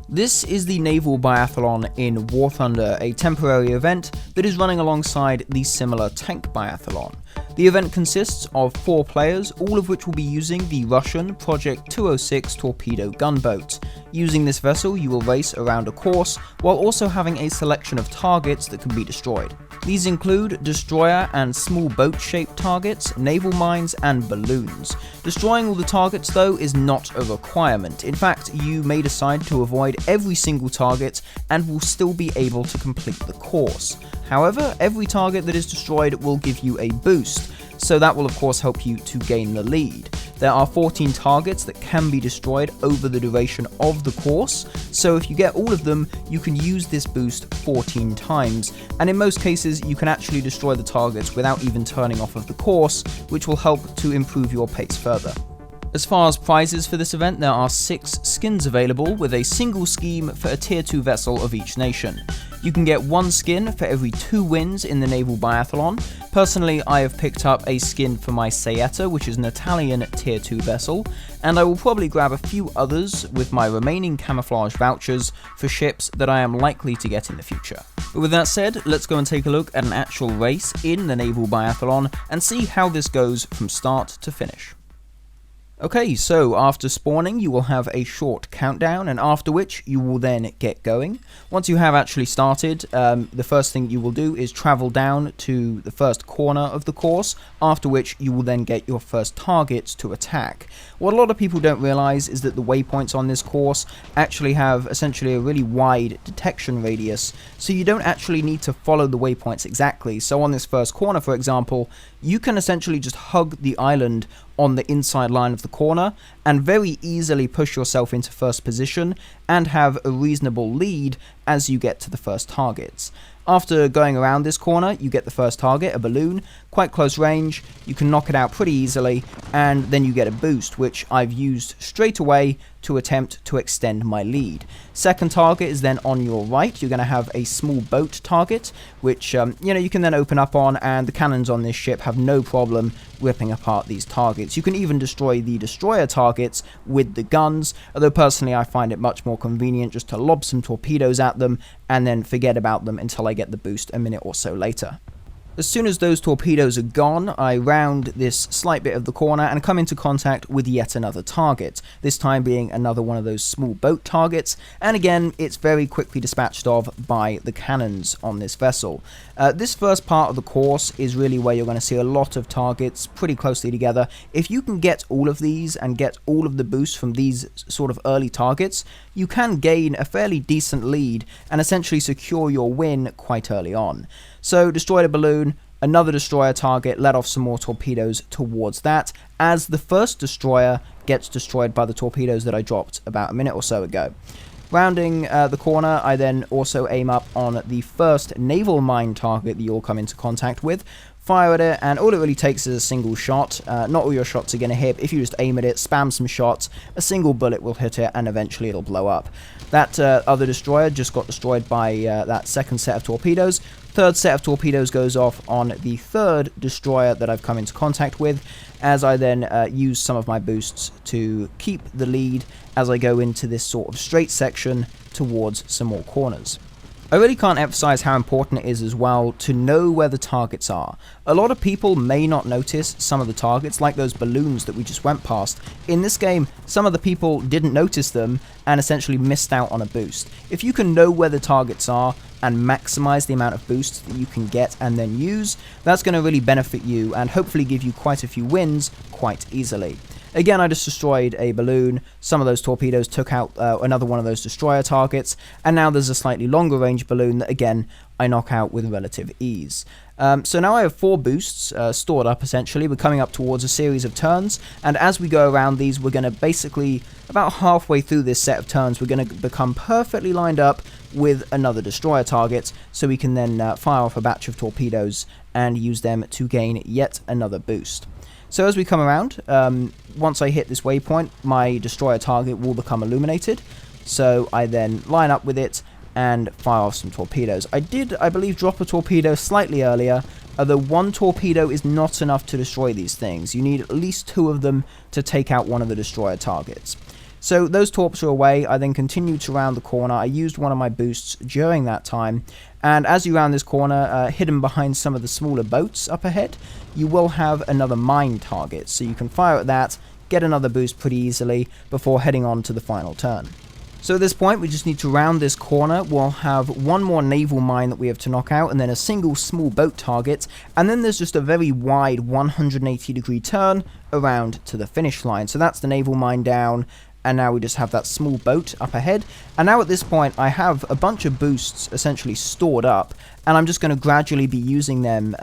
This is the Naval Biathlon in War Thunder, a temporary event that is running alongside the similar Tank Biathlon. The event consists of 4 players, all of which will be using the Russian Project 206 torpedo gunboat. Using this vessel, you will race around a course, while also having a selection of targets that can be destroyed. These include destroyer and small boat-shaped targets, naval mines, and balloons. Destroying all the targets, though, is not a requirement. In fact, you may decide to avoid every single target and will still be able to complete the course. However, every target that is destroyed will give you a boost, so that will of course help you to gain the lead. There are 14 targets that can be destroyed over the duration of the course, so if you get all of them, you can use this boost 14 times, and in most cases you can actually destroy the targets without even turning off of the course, which will help to improve your pace further. As far as prizes for this event, there are 6 skins available, with a single scheme for a tier 2 vessel of each nation. You can get 1 skin for every 2 wins in the Naval Biathlon. Personally, I have picked up a skin for my Saetta, which is an Italian tier 2 vessel, and I will probably grab a few others with my remaining camouflage vouchers for ships that I am likely to get in the future. But with that said, let's go and take a look at an actual race in the Naval Biathlon and see how this goes from start to finish. Okay, so after spawning you will have a short countdown, and after which you will then get going. Once you have actually started, the first thing you will do is travel down to the first corner of the course, after which you will then get your first targets to attack. What a lot of people don't realise is that the waypoints on this course actually have essentially a really wide detection radius, so you don't actually need to follow the waypoints exactly. So on this first corner, for example, you can essentially just hug the island on the inside line of the corner and very easily push yourself into first position and have a reasonable lead as you get to the first targets. After going around this corner, you get the first target, a balloon, quite close range, you can knock it out pretty easily, and then you get a boost, which I've used straight away to attempt to extend my lead. Second target is then on your right. You're going to have a small boat target, which you can then open up on, and the cannons on this ship have no problem ripping apart these targets. You can even destroy the destroyer targets with the guns, although personally I find it much more convenient just to lob some torpedoes at them and then forget about them until I get the boost a minute or so later. As soon as those torpedoes are gone, I round this slight bit of the corner and come into contact with yet another target, this time being another one of those small boat targets, and again it's very quickly dispatched of by the cannons on this vessel. This first part of the course is really where you're going to see a lot of targets pretty closely together. If you can get all of these and get all of the boosts from these sort of early targets, you can gain a fairly decent lead and essentially secure your win quite early on. So destroyed a balloon, another destroyer target, let off some more torpedoes towards that, as the first destroyer gets destroyed by the torpedoes that I dropped about a minute or so ago. Rounding the corner, I then also aim up on the first naval mine target that you'll come into contact with, fire at it, and all it really takes is a single shot. Not all your shots are going to hit. If you just aim at it, spam some shots, a single bullet will hit it, and eventually it'll blow up. That other destroyer just got destroyed by that second set of torpedoes. Third set of torpedoes goes off on the third destroyer that I've come into contact with, as I then use some of my boosts to keep the lead as I go into this sort of straight section towards some more corners. I really can't emphasize how important it is as well to know where the targets are. A lot of people may not notice some of the targets, like those balloons that we just went past. In this game, some of the people didn't notice them and essentially missed out on a boost. If you can know where the targets are and maximize the amount of boosts that you can get and then use, that's going to really benefit you and hopefully give you quite a few wins quite easily. Again, I just destroyed a balloon, some of those torpedoes took out another one of those destroyer targets, and now there's a slightly longer range balloon that again I knock out with relative ease. So now I have 4 boosts stored up essentially. We're coming up towards a series of turns, and as we go around these, we're going to basically, about halfway through this set of turns, we're going to become perfectly lined up with another destroyer target, so we can then fire off a batch of torpedoes and use them to gain yet another boost. So as we come around, once I hit this waypoint, my destroyer target will become illuminated, so I then line up with it and fire off some torpedoes. I did, I believe, drop a torpedo slightly earlier, although 1 torpedo is not enough to destroy these things. You need at least 2 of them to take out one of the destroyer targets. So those torps are away. I then continued to round the corner. I used one of my boosts during that time, and as you round this corner, hidden behind some of the smaller boats up ahead, you will have another mine target, so you can fire at that, get another boost pretty easily before heading on to the final turn. So at this point, we just need to round this corner. We'll have one more naval mine that we have to knock out, and then a single small boat target, and then there's just a very wide 180-degree turn around to the finish line. So that's the naval mine down, and now we just have that small boat up ahead. And now at this point, I have a bunch of boosts essentially stored up, and I'm just going to gradually be using them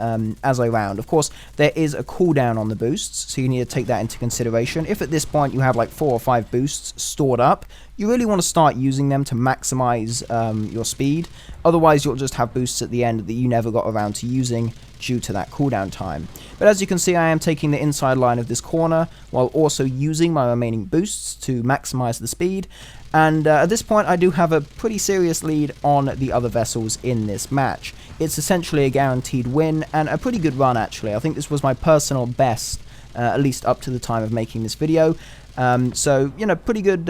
as I round. Of course, there is a cooldown on the boosts, so you need to take that into consideration. If at this point you have like 4 or 5 boosts stored up, you really want to start using them to maximize your speed. Otherwise, you'll just have boosts at the end that you never got around to using due to that cooldown time. But as you can see, I am taking the inside line of this corner while also using my remaining boosts to maximize the speed. And at this point, I do have a pretty serious lead on the other vessels in this match. It's essentially a guaranteed win, and a pretty good run actually. I think this was my personal best, at least up to the time of making this video. So, you know, pretty good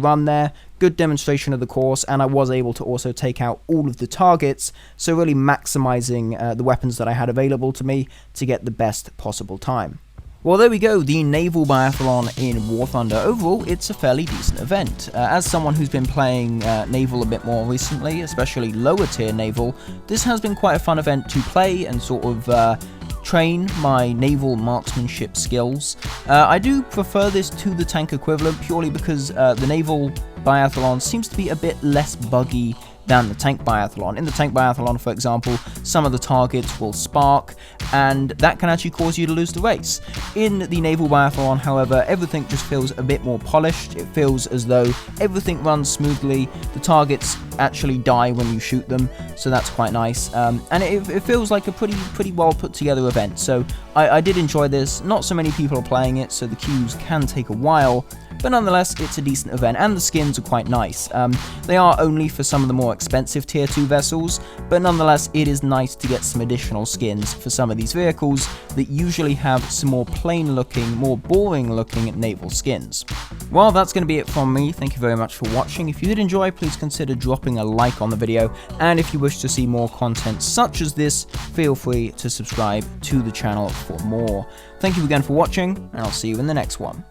run there, good demonstration of the course, and I was able to also take out all of the targets, so really maximizing the weapons that I had available to me to get the best possible time. Well, there we go, the Naval Biathlon in War Thunder. Overall, it's a fairly decent event. As someone who's been playing Naval a bit more recently, especially lower tier Naval, this has been quite a fun event to play and sort of train my naval marksmanship skills. I do prefer this to the tank equivalent purely because the Naval Biathlon seems to be a bit less buggy than the tank biathlon. In the tank biathlon, for example, some of the targets will spark, and that can actually cause you to lose the race. In the naval biathlon, however, everything just feels a bit more polished. It feels as though everything runs smoothly, the targets actually die when you shoot them, so that's quite nice, and it feels like a pretty well put together event. So I did enjoy this. Not so many people are playing it, so the queues can take a while, but nonetheless, it's a decent event, and the skins are quite nice. They are only for some of the more expensive tier 2 vessels, but nonetheless, it is nice to get some additional skins for some of these vehicles that usually have some more plain looking, more boring looking naval skins. Well, that's going to be it from me. Thank you very much for watching. If you did enjoy, please consider dropping a like on the video, and if you wish to see more content such as this, feel free to subscribe to the channel for more. Thank you again for watching, and I'll see you in the next one.